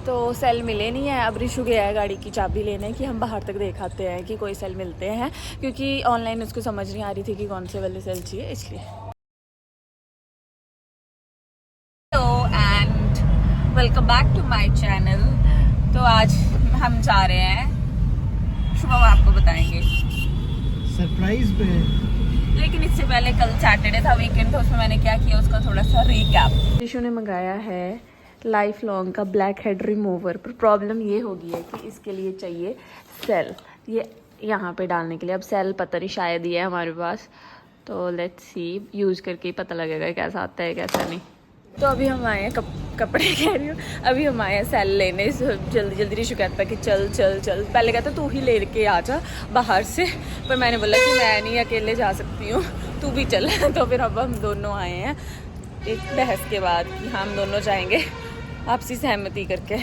तो सेल मिले नहीं है। अब रिशु गया है गाड़ी की चाबी लेने कि हम बाहर तक देखाते हैं कि कोई सेल मिलते हैं, क्योंकि ऑनलाइन उसको समझ नहीं आ रही थी कि कौन से वाले सेल चाहिए, इसलिए। तो and welcome back to my channel. तो आज हम जा रहे हैं, शुभम आपको बताएंगे सरप्राइज पे। लेकिन इससे पहले कल सैटरडे था, वीकेंड था, उसमें मैंने क्या किया उसका थोड़ा सा रिकैप। रिशु ने मंगाया है लाइफ लॉन्ग का ब्लैक हेड रिमूवर, पर प्रॉब्लम ये हो गई है कि इसके लिए चाहिए सेल, ये यहाँ पे डालने के लिए। अब सेल पता नहीं शायद ही है हमारे पास, तो लेट्स सी, यूज़ करके ही पता लगेगा कैसा आता है कैसा नहीं। तो अभी हम आए हैं कपड़े कह रही हूँ, अभी हम आए हैं सेल लेने। जल्दी जल्दी रिशु कहता है कि चल चल चल, पहले कहता तू ही ले के आ जा बाहर से, पर मैंने बोला कि मैं नहीं अकेले जा सकती हूँ, तू भी चल। तो फिर अब हम दोनों आए हैं एक बहस के बाद कि हम दोनों जाएंगे आपसी सहमति करके।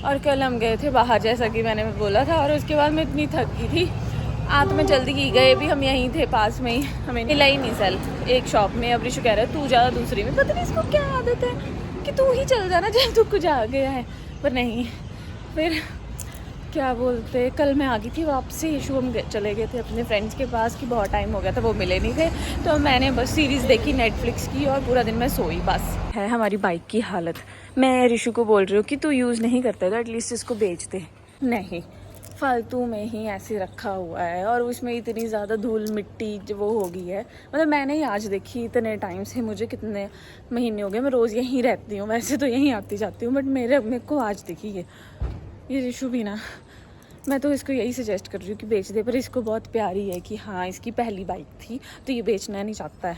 और कल हम गए थे बाहर जैसा कि मैंने बोला था, और उसके बाद मैं इतनी थक गई थी, आज मैं जल्दी की गए भी, हम यहीं थे पास में ही, हमें मिला ही नहीं सेल एक शॉप में। अब रिशु कह रहा है तू जा दूसरी में, पता नहीं इसको क्या आदत है कि तू ही चल जाना जब तू कुछ आ गया है, पर नहीं। फिर क्या बोलते, कल मैं आ गई थी वापसी, इशू हम चले गए थे अपने फ्रेंड्स के पास कि बहुत टाइम हो गया था, वो मिले नहीं थे, तो मैंने बस सीरीज़ देखी नेटफ्लिक्स की और पूरा दिन मैं सोई बस। है हमारी बाइक की हालत। मैं रिशु को बोल रही हूँ कि तू यूज़ नहीं करता तो एटलीस्ट इसको बेच दे, नहीं, फालतू में ही ऐसे रखा हुआ है, और उसमें इतनी ज़्यादा धूल मिट्टी जो वो हो गई है। मतलब मैंने ही आज देखी, इतने टाइम से, मुझे कितने महीने हो गए, मैं रोज़ यहीं रहती हूँ, वैसे तो यहीं आती जाती हूँ, बट मेरे को आज देखी ये रिशु भी ना, मैं तो इसको यही सजेस्ट कर रही हूँ कि बेच दे, पर इसको बहुत प्यारी है कि हाँ इसकी पहली बाइक थी तो ये बेचना नहीं चाहता है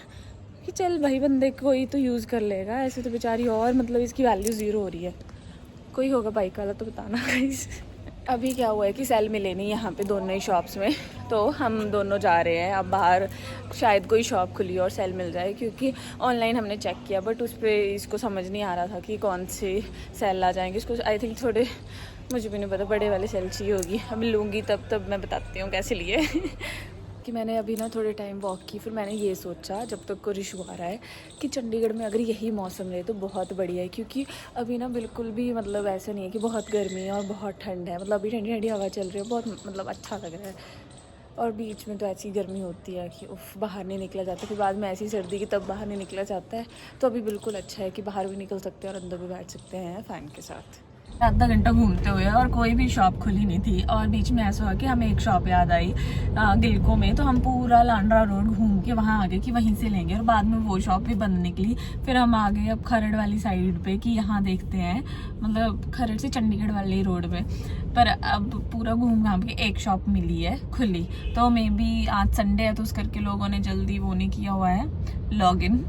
कि चल भाई बंदे कोई तो यूज़ कर लेगा, ऐसे तो बेचारी, और मतलब इसकी वैल्यू ज़ीरो हो रही है। कोई होगा बाइक वाला तो बताना गाइस। अभी क्या हुआ है कि सेल मिले नहीं यहाँ पे दोनों ही शॉप्स में, तो हम दोनों जा रहे हैं अब बाहर, शायद कोई शॉप खुली और सेल मिल जाए, क्योंकि ऑनलाइन हमने चेक किया बट उस पर इसको समझ नहीं आ रहा था कि कौन से सेल आ जाएंगे। इसको आई थिंक थोड़े, मुझे भी नहीं पता, बड़े वाले सेल चाहिए होगी, अब लूँगी तब मैं बताती हूँ कैसे लिए। कि मैंने अभी ना थोड़े टाइम वॉक की, फिर मैंने ये सोचा जब तक को रिशु आ रहा है कि चंडीगढ़ में अगर यही मौसम रहे तो बहुत बढ़िया है, क्योंकि अभी ना बिल्कुल भी मतलब ऐसा नहीं है कि बहुत गर्मी है और बहुत ठंड है, मतलब अभी ठंडी ठंडी हवा चल रही है, बहुत मतलब अच्छा लग रहा है। और बीच में तो ऐसी गर्मी होती है कि उफ बाहर नहीं निकला जाता, फिर बाद में ऐसी सर्दी की तब बाहर नहीं निकला जाता है, तो अभी बिल्कुल अच्छा है कि बाहर भी निकल सकते हैं और अंदर भी बैठ सकते हैं फ़ैन के साथ। आधा घंटा घूमते हुए और कोई भी शॉप खुली नहीं थी, और बीच में ऐसा हुआ कि हमें एक शॉप याद आई गिलको में, तो हम पूरा लांड्रा रोड घूम के वहाँ आ गए कि वहीं से लेंगे, और बाद में वो शॉप भी बंद निकली। फिर हम आ गए अब खरड़ वाली साइड पे कि यहाँ देखते हैं, मतलब खरड़ से चंडीगढ़ वाले रोड पे, पर अब पूरा घूम घाम के एक शॉप मिली है खुली, तो मे बी आज संडे है तो उस करके लोगों ने जल्दी वो नहीं किया हुआ है लॉग इन।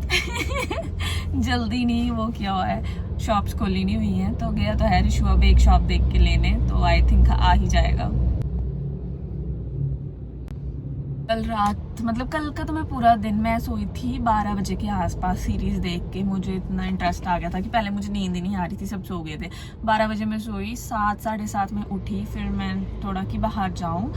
जल्दी नहीं वो किया हुआ है, शॉप्स खोली नहीं हुई हैं, तो गया तो है रिशु अब एक शॉप देख के लेने, तो आई थिंक आ ही जाएगा। कल रात, मतलब कल का तो मैं पूरा दिन मैं सोई थी 12 बजे के आसपास, सीरीज़ देख के मुझे इतना इंटरेस्ट आ गया था कि पहले मुझे नींद ही नहीं आ रही थी, सब सो गए थे। 12 बजे मैं सोई, 7 साढ़े 7 में उठी, फिर मैं थोड़ा कि बाहर जाऊँ,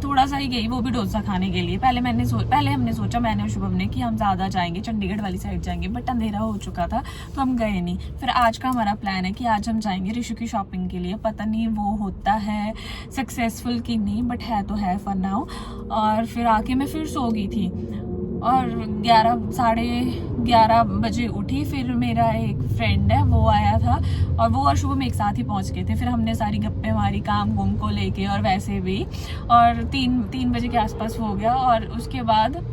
थोड़ा सा ही गई, वो भी डोसा खाने के लिए। पहले हमने सोचा, मैंने और शुभम ने, कि हम ज़्यादा जाएंगे, चंडीगढ़ वाली साइड जाएंगे, बट अंधेरा हो चुका था तो हम गए नहीं। फिर आज का हमारा प्लान है कि आज हम जाएंगे रिशु की शॉपिंग के लिए, पता नहीं वो होता है सक्सेसफुल कि नहीं, बट है तो है फॉर नाउ। और फिर आके मैं फिर सो गई थी, और 11 साढ़े 11 बजे उठी। फिर मेरा एक फ्रेंड है वो आया था, और वो और शुभम एक साथ ही पहुंच गए थे, फिर हमने सारी गप्पे मारी काम गुम को लेके, और वैसे भी, और 3 बजे के आसपास हो गया। और उसके बाद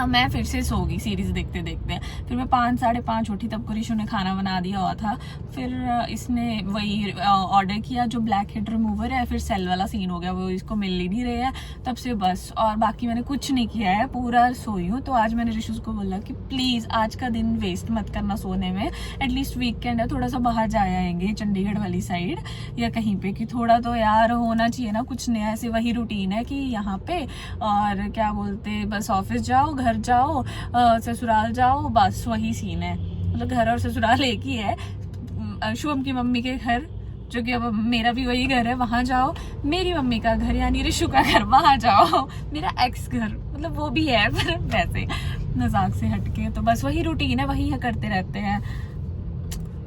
मैं फिर से सो गई सीरीज़ देखते देखते। फिर मैं 5 साढ़े 5 उठी, तब को रिशु ने खाना बना दिया हुआ था। फिर इसने वही ऑर्डर किया जो ब्लैक हेड रिमूवर है, फिर सेल वाला सीन हो गया, वो इसको मिल ही नहीं रहे हैं तब से बस। और बाकी मैंने कुछ नहीं किया है, पूरा सोई हूँ। तो आज मैंने रिशु को बोला कि प्लीज़ आज का दिन वेस्ट मत करना सोने में, एटलीस्ट वीकेंड है, थोड़ा सा बाहर जा आएंगे चंडीगढ़ वाली साइड या कहीं पे, कि थोड़ा तो यार होना चाहिए ना कुछ नया। ऐसे वही रूटीन है कि यहाँ पे, और क्या बोलते, बस ऑफिस जाओ, घर जाओ, ससुराल जाओ, बस वही सीन है। मतलब घर और ससुराल एक ही है। शुभम की मम्मी के घर, जो कि अब मेरा भी वही घर है, वहाँ जाओ, मेरी मम्मी का घर यानी रिशु का घर, वहाँ जाओ, मेरा एक्स घर, मतलब वो भी है पर वैसे मजाक से हटके, तो बस वही रूटीन है, वही करते रहते हैं,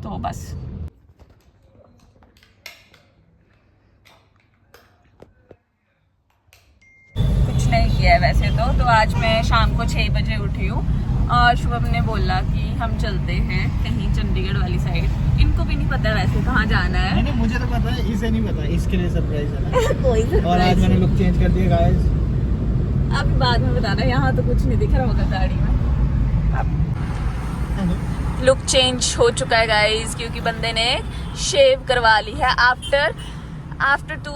तो बस। गया है वैसे तो आज मैं शाम को 6 बजे उठी हूँ और शुभम ने बोला कि हम चलते हैं कहीं चंडीगढ़ वाली साइड। इनको भी नहीं पता वैसे कहाँ जाना है। नहीं, मुझे तो पता है, इसे नहीं पता, इसके लिए सरप्राइज है ना। कोई और आज मैंने लुक चेंज कर दिया गाइस। आप बाद में बताना, यहाँ तो कुछ नहीं दिख रहा होगा गाड़ी में। लुक चेंज हो चुका है गाइस क्योंकि बंदे ने शेव करवा ली है आफ्टर टू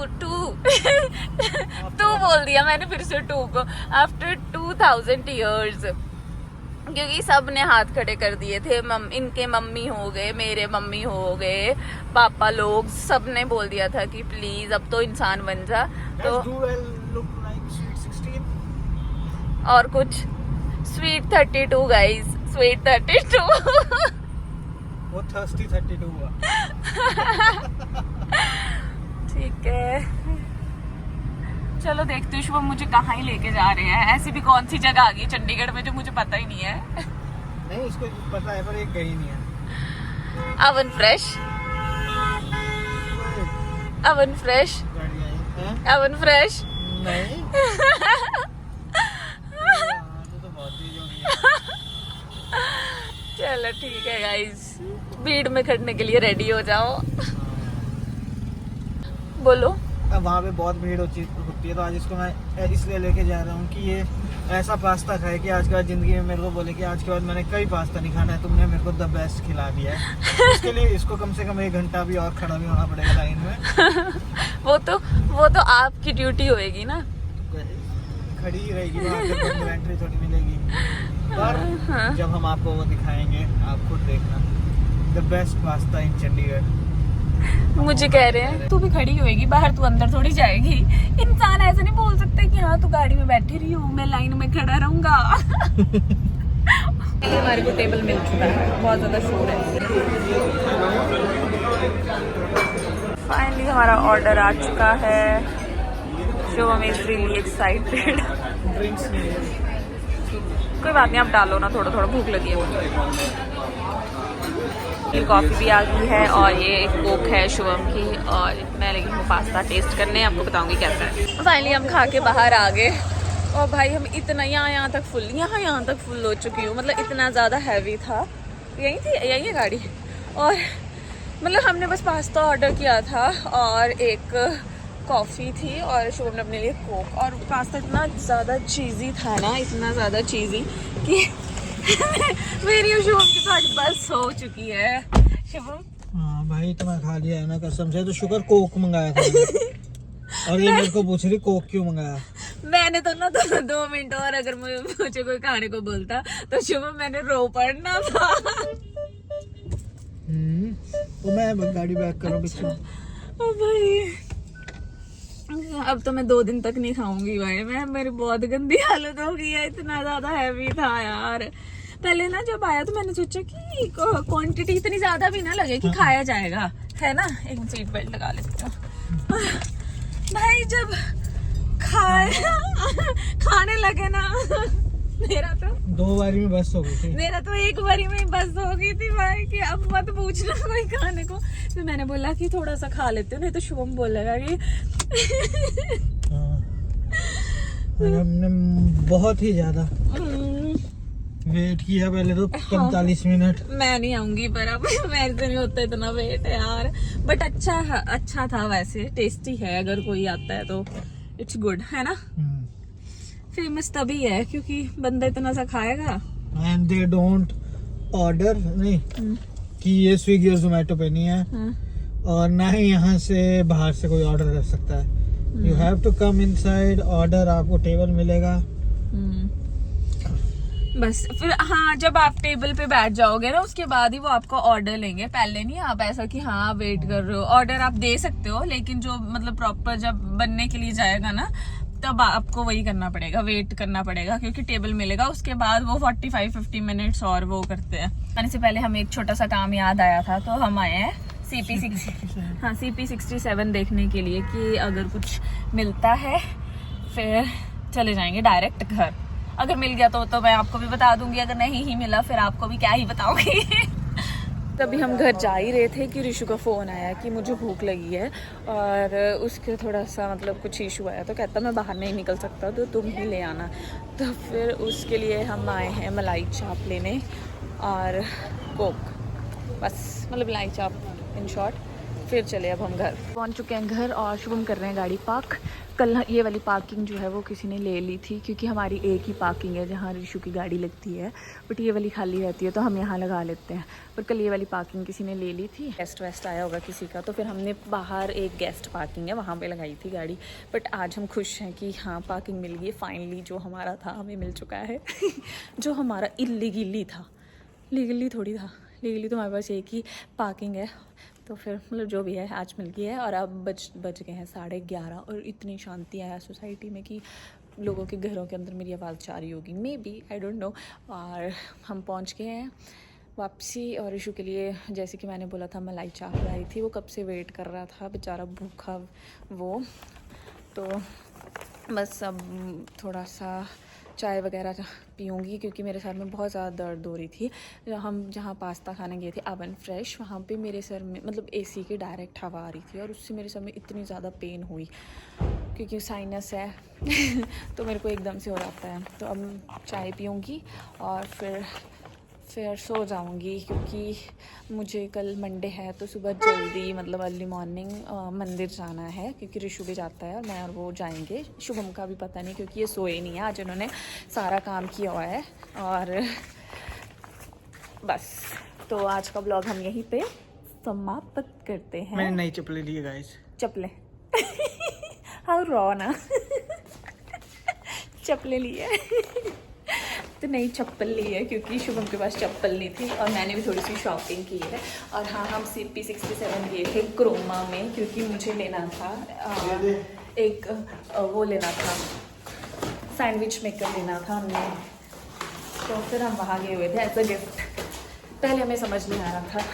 बोल दिया मैंने फिर से 2 को, आफ्टर 2000 ईयर्स, क्योंकि सब ने हाथ खड़े कर दिए थे। इनके मम्मी हो गए, मेरे मम्मी हो गए, पापा लोग, सब ने बोल दिया था कि प्लीज अब तो इंसान बन जा। तो और कुछ स्वीट 32 गाइस, स्वीट 32 वो थर्स्टी 32 हुआ। ठीक है, चलो देखते हैं शुभम मुझे कहाँ ही लेके जा रहे हैं। ऐसी भी कौन सी जगह आ गई चंडीगढ़ में जो मुझे पता ही नहीं है। नहीं, इसको पता है पर ये कहीं नहीं है। Oven fresh, oven fresh, oven fresh नहीं। तो बहुत चीज होगी। चलो ठीक है गाइस, भीड़ में खड़ने के लिए रेडी हो जाओ। बोलो। अब वहाँ पे बहुत भीड़ होती है तो आज इसको मैं इसलिए लेके जा रहा हूँ कि ये ऐसा पास्ता खाए कि आज के बाद जिंदगी में मेरे को बोले कि आज के बाद मैंने कई पास्ता नहीं खाना है, तुमने मेरे को द बेस्ट खिला दिया है। इसके लिए इसको कम से कम 1 घंटा भी और खड़ा भी होना पड़ेगा लाइन में। वो तो आपकी ड्यूटी होएगी ना, खड़ी ही रहेगी वहाँ पे, एंट्री थोड़ी मिलेगी। पर जब हम आपको वो दिखाएंगे आप खुद देखना, द बेस्ट पास्ता इन चंडीगढ़। मुझे कह रहे हैं तू भी खड़ी होएगी बाहर, तू अंदर थोड़ी जाएगी। इंसान ऐसे नहीं बोल सकते कि हाँ तू गाड़ी में बैठी रही हूँ मैं लाइन में खड़ा रहूंगा। हमारे को टेबल मिल चुका है, बहुत ज्यादा शोर है। फाइनली हमारा ऑर्डर आ चुका है। Shubham is really excited. कोई बात नहीं, आप डालो ना, थोड़ा थोड़ा भूख लगी है मुझे। ये कॉफ़ी भी आ गई है और ये एक कोक है शुभम की, और मैं लेकिन वो पास्ता टेस्ट करने आपको बताऊंगी कैसा है। फाइनली हम खा के बाहर आ गए और भाई हम इतना यहाँ तक फुल, यहाँ तक फुल हो चुकी हूँ। मतलब इतना ज़्यादा हैवी था। यही है गाड़ी। और मतलब हमने बस पास्ता ऑर्डर किया था और एक कॉफ़ी थी और शुभम ने अपने लिए कोक, और पास्ता इतना ज़्यादा चीज़ी था ना, इतना ज़्यादा चीज़ी कि मेरी और शुभम की तो आज बस हो चुकी है। शुभम हाँ भाई, तो मैं खा लिया है ना कसम से। तो शुगर कोक मंगाया था और ये मेरे को पूछ रही कोक क्यों मंगाया। मैंने तो ना 2 मिनट और अगर मुझे कोई खाने को बोलता तो शुभम मैंने रो पड़ना था। तो मैं गाड़ी बैक करूँ पीछे। भाई अब तो मैं 2 दिन तक नहीं खाऊंगी भाई, मेरी बहुत गंदी हालत हो गई है, इतना ज्यादा हैवी था यार। पहले ना जब आया तो मैंने सोचा कि क्वांटिटी इतनी ज्यादा भी ना लगे कि खाया जाएगा, है ना। एक सीट बेल्ट लगा लेती हूँ। भाई जब खाने लगे ना, मेरा तो 2 बारी में बस हो गई थी। मेरा तो 1 बारी में ही बस हो गई थी भाई कि अब मत पूछना कोई खाने को। तो मैंने बोला कि थोड़ा सा खा लेते हो, नहीं तो शुभम बोलेगा कि हमने बहुत ही ज्यादा वेट किया पहले तो 45 मिनट। मैं नहीं आऊंगी पर अब मेरे से नहीं होता इतना वेट यार। बट अच्छा था वैसे, टेस्टी है। अगर कोई आता है तो इट्स गुड, है ना। फेमस तभी है क्योंकि बंदा इतना सा खाएगा। एंड दे डोंट ऑर्डर, नहीं कि ये स्विगी और जोमेटो पे नहीं है। और ना ही यहाँ से बाहर से कोई ऑर्डर कर सकता है। You have to come inside, order, आपको टेबल मिलेगा। बस फिर हाँ, जब आप टेबल पे बैठ जाओगे ना उसके बाद ही वो आपको ऑर्डर लेंगे। पहले नहीं आप ऐसा कि हाँ वेट कर रहे हो। ऑर्डर आप दे सकते हो लेकिन जो मतलब प्रॉपर जब बनने के लिए जाएगा ना तब आपको वही करना पड़ेगा, वेट करना पड़ेगा क्योंकि टेबल मिलेगा। उसके बाद वो 45-50 मिनट्स और वो करते हैं। आने से पहले हमें एक छोटा सा काम याद आया था तो हम आए हैं CP67 देखने के लिए कि अगर कुछ मिलता है फिर चले जाएंगे डायरेक्ट घर। अगर मिल गया तो मैं आपको भी बता दूंगी, अगर नहीं ही मिला फिर आपको भी क्या ही बताऊंगी। तभी हम घर जा ही रहे थे कि ऋषु का फ़ोन आया कि मुझे भूख लगी है और उसके थोड़ा सा मतलब कुछ इशू आया, तो कहता मैं बाहर नहीं निकल सकता तो तुम ही ले आना। तो फिर उसके लिए हम आए हैं मलाई चाप लेने और कोक, बस मतलब मलाई चाप इन शॉर्ट। फिर चले अब हम घर पहुंच चुके हैं घर और शुभम कर रहे हैं गाड़ी पार्क। कल ये वाली पार्किंग जो है वो किसी ने ले ली थी क्योंकि हमारी एक ही पार्किंग है जहाँ ऋषु की गाड़ी लगती है, बट ये वाली खाली रहती है तो हम यहाँ लगा लेते हैं। पर कल ये वाली पार्किंग किसी ने ले ली थी, गेस्ट वेस्ट आया होगा किसी का, तो फिर हमने बाहर एक गेस्ट पार्किंग है वहाँ पे लगाई थी गाड़ी। बट आज हम खुश हैं कि हाँ पार्किंग मिल गई फाइनली, जो हमारा था हमें मिल चुका है जो हमारा इलीगली था, लीगली थोड़ी था, लीगली तो हमारे पास एक ही पार्किंग है। तो फिर मतलब जो भी है आज मिल गई है। और अब बज गए हैं 11:30 और इतनी शांति है सोसाइटी में कि लोगों के घरों के अंदर मेरी आवाज़ जा रही होगी, may be, I don't know. और हम पहुंच गए हैं वापसी। और इशू के लिए जैसे कि मैंने बोला था मलाई चाप लाई थी, वो कब से वेट कर रहा था बेचारा भूखा वो। तो बस अब थोड़ा सा चाय वगैरह पीऊँगी क्योंकि मेरे सर में बहुत ज़्यादा दर्द हो रही थी। हम जहाँ पास्ता खाने गए थे अवन फ्रेश, वहाँ पे मेरे सर में मतलब एसी की डायरेक्ट हवा आ रही थी और उससे मेरे सर में इतनी ज़्यादा पेन हुई क्योंकि साइनस है तो मेरे को एकदम से हो जाता है। तो अब चाय पीऊँगी और फिर सो जाऊंगी क्योंकि मुझे कल मंडे है तो सुबह जल्दी मतलब अर्ली मॉर्निंग मंदिर जाना है क्योंकि ऋषु भी जाता है और मैं और वो जाएंगे। शुभम का भी पता नहीं क्योंकि ये सोए नहीं है आज, इन्होंने सारा काम किया हुआ है। और बस तो आज का ब्लॉग हम यहीं पे समाप्त करते हैं। मैंने नई चप्पलें ली है गाइस, चप्पलें हाउ रॉ ना चप्पलें ली है तो नई चप्पल ली है क्योंकि शुभम के पास चप्पल नहीं थी और मैंने भी थोड़ी सी शॉपिंग की है। और हाँ हम CP67 गए थे क्रोमा में क्योंकि मुझे लेना था एक वो लेना था, सैंडविच मेकर लेना था हमने, तो फिर हम वहाँ गए हुए थे एज अ गिफ्ट। पहले हमें समझ नहीं आ रहा था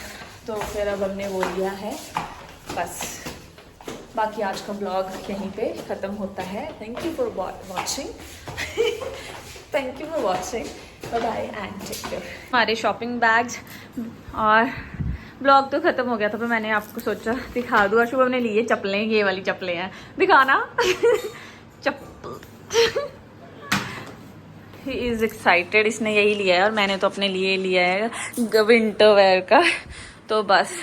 तो फिर अब हमने वो लिया है। बस बाकी आज का ब्लॉग यहीं पे ख़त्म होता है। Thank you for watching thank you for watching, bye bye and take care. हमारे शॉपिंग बैग्स और ब्लॉग तो ख़त्म हो गया था पर मैंने आपको सोचा दिखा दूँ। और शुभम ने लिए चप्पलें, ये वाली चप्पलें हैं, दिखाना चप्पल ही इज़ एक्साइटेड, इसने यही लिया है और मैंने तो अपने लिए लिया है विंटर वेयर का। तो बस